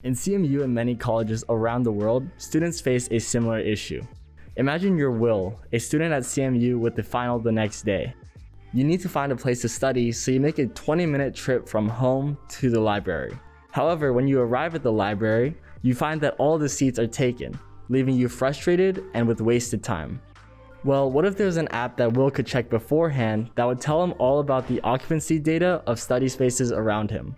In CMU and many colleges around the world, students face a similar issue. Imagine you're Will, a student at CMU with the final the next day. You need to find a place to study, so you make a 20-minute trip from home to the library. However, when you arrive at the library, you find that all the seats are taken, leaving you frustrated and with wasted time. Well, what if there's an app that Will could check beforehand that would tell him all about the occupancy data of study spaces around him?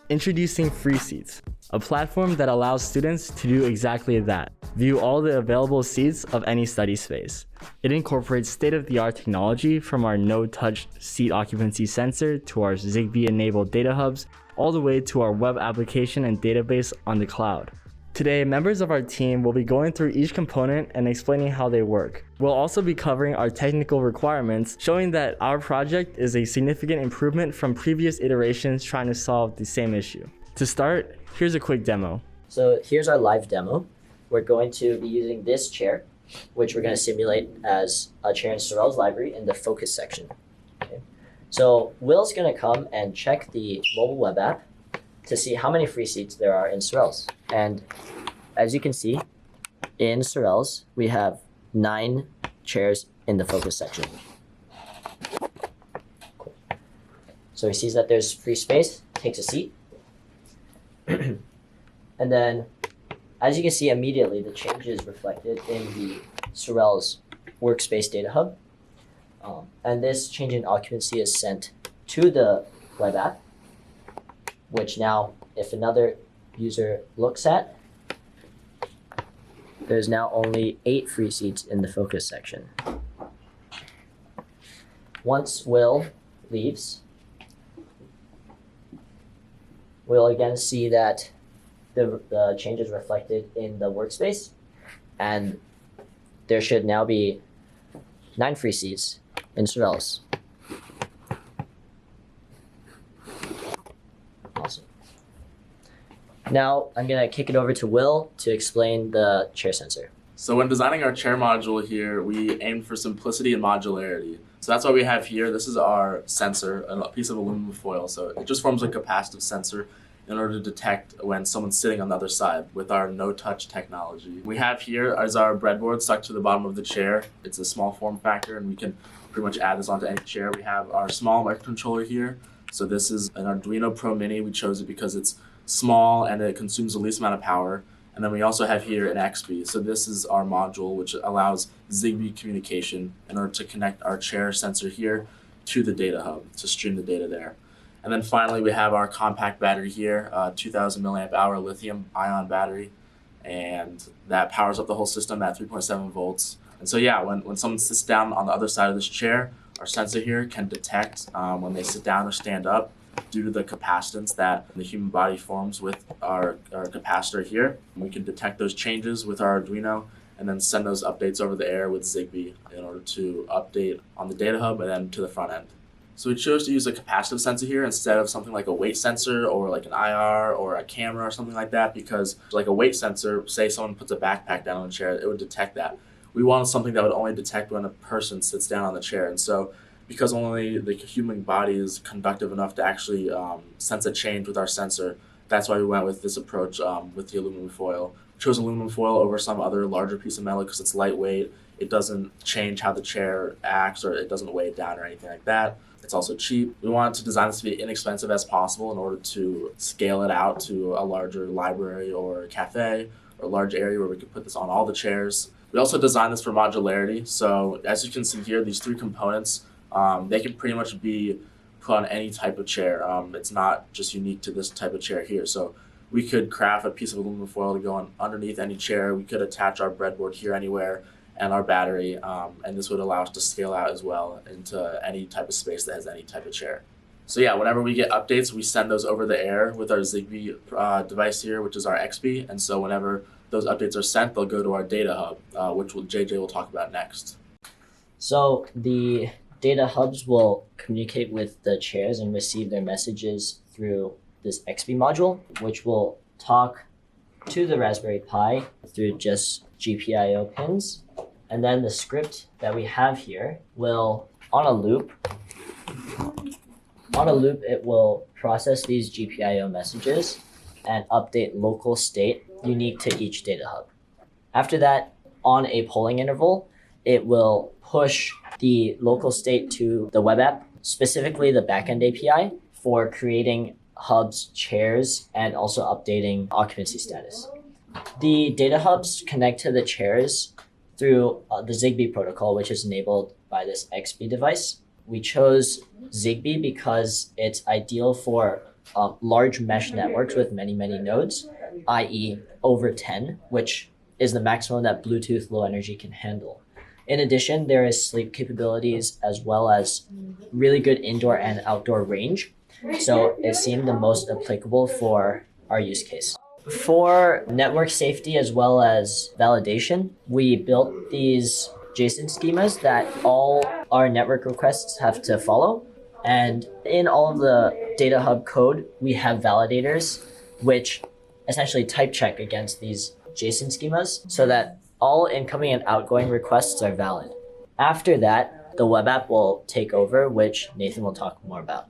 Introducing FreeSeats, a platform that allows students to do exactly that, view all the available seats of any study space. It incorporates state-of-the-art technology from our no-touch seat occupancy sensor to our Zigbee-enabled data hubs, all the way to our web application and database on the cloud. Today, members of our team will be going through each component and explaining how they work. We'll also be covering our technical requirements, showing that our project is a significant improvement from previous iterations trying to solve the same issue. To start, here's a quick demo. So here's our live demo. We're going to be using this chair, which we're going to simulate as a chair in Sorel's library in the focus section. Okay. So Will's going to come and check the mobile web app to see how many free seats there are in Sorel's. And as you can see, in Sorel's, we have 9 chairs in the focus section. Cool. So he sees that there's free space, takes a seat. And then, as you can see immediately, the change is reflected in the Sorel's workspace data hub. And this change in occupancy is sent to the web app, which now, if another user looks at, there's now only 8 free seats in the focus section. Once Will leaves, we'll again see that the change is reflected in the workspace, and there should now be 9 free seats in Sorel's. Awesome. Now I'm gonna kick it over to Will to explain the chair sensor. So when designing our chair module here, we aimed for simplicity and modularity. So that's why we have here, this is our sensor, a piece of aluminum foil. So it just forms a capacitive sensor in order to detect when someone's sitting on the other side with our no-touch technology. We have here is our breadboard stuck to the bottom of the chair. It's a small form factor, and we can pretty much add this onto any chair. We have our small microcontroller here. So this is an Arduino Pro Mini. We chose it because it's small and it consumes the least amount of power. And then we also have here an XP. So this is our module, which allows Zigbee communication in order to connect our chair sensor here to the data hub to stream the data there. And then finally, we have our compact battery here, 2000 milliamp hour lithium ion battery. And that powers up the whole system at 3.7 volts. And so yeah, when someone sits down on the other side of this chair, our sensor here can detect when they sit down or stand up due to the capacitance that the human body forms with our capacitor here. We can detect those changes with our Arduino and then send those updates over the air with Zigbee in order to update on the data hub and then to the front end. So we chose to use a capacitive sensor here instead of something like a weight sensor or like an IR or a camera or something like that, because like a weight sensor, say someone puts a backpack down on a chair, it would detect that. We wanted something that would only detect when a person sits down on the chair. And so because only the human body is conductive enough to actually sense a change with our sensor, that's why we went with this approach with the aluminum foil. We chose aluminum foil over some other larger piece of metal because it's lightweight. It doesn't change how the chair acts, or it doesn't weigh it down or anything like that. It's also cheap. We wanted to design this to be inexpensive as possible in order to scale it out to a larger library or a cafe or a large area where we could put this on all the chairs. We also designed this for modularity. So as you can see here, these 3 components, they can pretty much be put on any type of chair. It's not just unique to this type of chair here. So we could craft a piece of aluminum foil to go on underneath any chair. We could attach our breadboard here anywhere and our battery, and this would allow us to scale out as well into any type of space that has any type of chair. So yeah, whenever we get updates, we send those over the air with our Zigbee device here, which is our XP. And so whenever those updates are sent, they'll go to our data hub, which JJ will talk about next. So the data hubs will communicate with the chairs and receive their messages through this XP module, which will talk to the Raspberry Pi through just GPIO pins. And then the script that we have here will, on a loop, it will process these GPIO messages and update local state unique to each data hub. After that, on a polling interval, it will push the local state to the web app, specifically the backend API, for creating hubs, chairs, and also updating occupancy status. The data hubs connect to the chairs through the Zigbee protocol, which is enabled by this XB device. We chose Zigbee because it's ideal for large mesh networks with many, many nodes, i.e. over 10, which is the maximum that Bluetooth Low Energy can handle. In addition, there is sleep capabilities as well as really good indoor and outdoor range. So it seemed the most applicable for our use case. For network safety as well as validation, we built these JSON schemas that all our network requests have to follow. And in all of the Data Hub code, we have validators, which essentially type check against these JSON schemas so that all incoming and outgoing requests are valid. After that, the web app will take over, which Nathan will talk more about.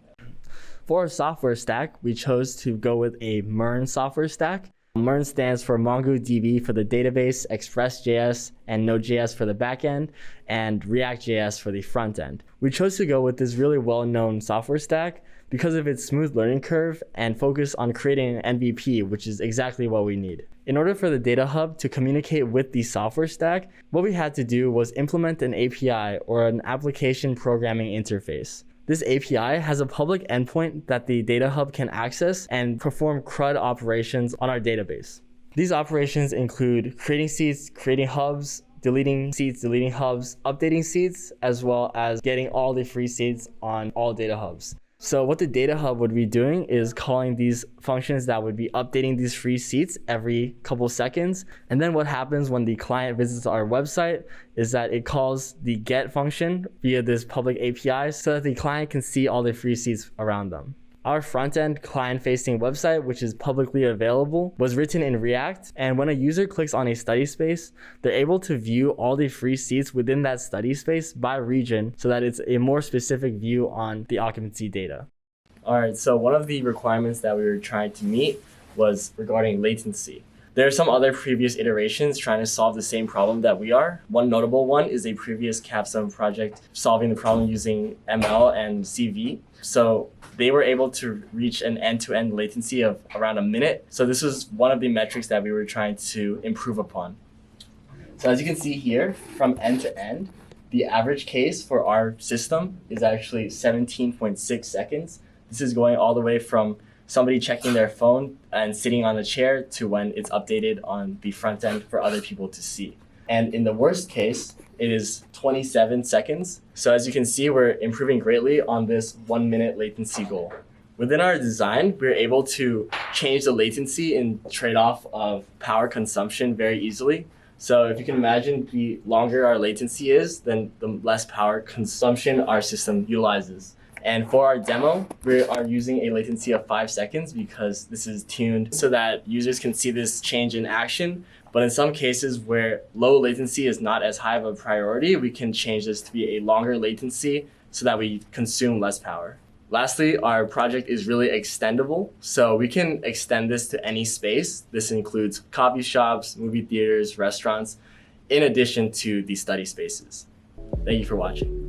For our software stack, we chose to go with a MERN software stack. MERN stands for MongoDB for the database, Express.js and Node.js for the backend, and React.js for the front end. We chose to go with this really well-known software stack because of its smooth learning curve and focus on creating an MVP, which is exactly what we need. In order for the Data Hub to communicate with the software stack, what we had to do was implement an API or an application programming interface. This API has a public endpoint that the Data Hub can access and perform CRUD operations on our database. These operations include creating seats, creating hubs, deleting seats, deleting hubs, updating seats, as well as getting all the free seats on all Data Hubs. So what the Data Hub would be doing is calling these functions that would be updating these free seats every couple seconds. And then what happens when the client visits our website is that it calls the get function via this public API so that the client can see all the free seats around them. Our front-end client-facing website, which is publicly available, was written in React, and when a user clicks on a study space, they're able to view all the free seats within that study space by region so that it's a more specific view on the occupancy data. All right, so one of the requirements that we were trying to meet was regarding latency. There are some other previous iterations trying to solve the same problem that we are. One notable one is a previous Capstone project solving the problem using ML and CV. So they were able to reach an end-to-end latency of around a minute. So this was one of the metrics that we were trying to improve upon. So as you can see here, from end to end, the average case for our system is actually 17.6 seconds. This is going all the way from somebody checking their phone and sitting on the chair to when it's updated on the front end for other people to see. And in the worst case, it is 27 seconds. So as you can see, we're improving greatly on this 1 minute latency goal. Within our design, we're able to change the latency in trade-off of power consumption very easily. So if you can imagine, the longer our latency is, then the less power consumption our system utilizes. And for our demo, we are using a latency of 5 seconds because this is tuned so that users can see this change in action. But in some cases where low latency is not as high of a priority, we can change this to be a longer latency so that we consume less power. Lastly, our project is really extendable, so we can extend this to any space. This includes coffee shops, movie theaters, restaurants, in addition to the study spaces. Thank you for watching.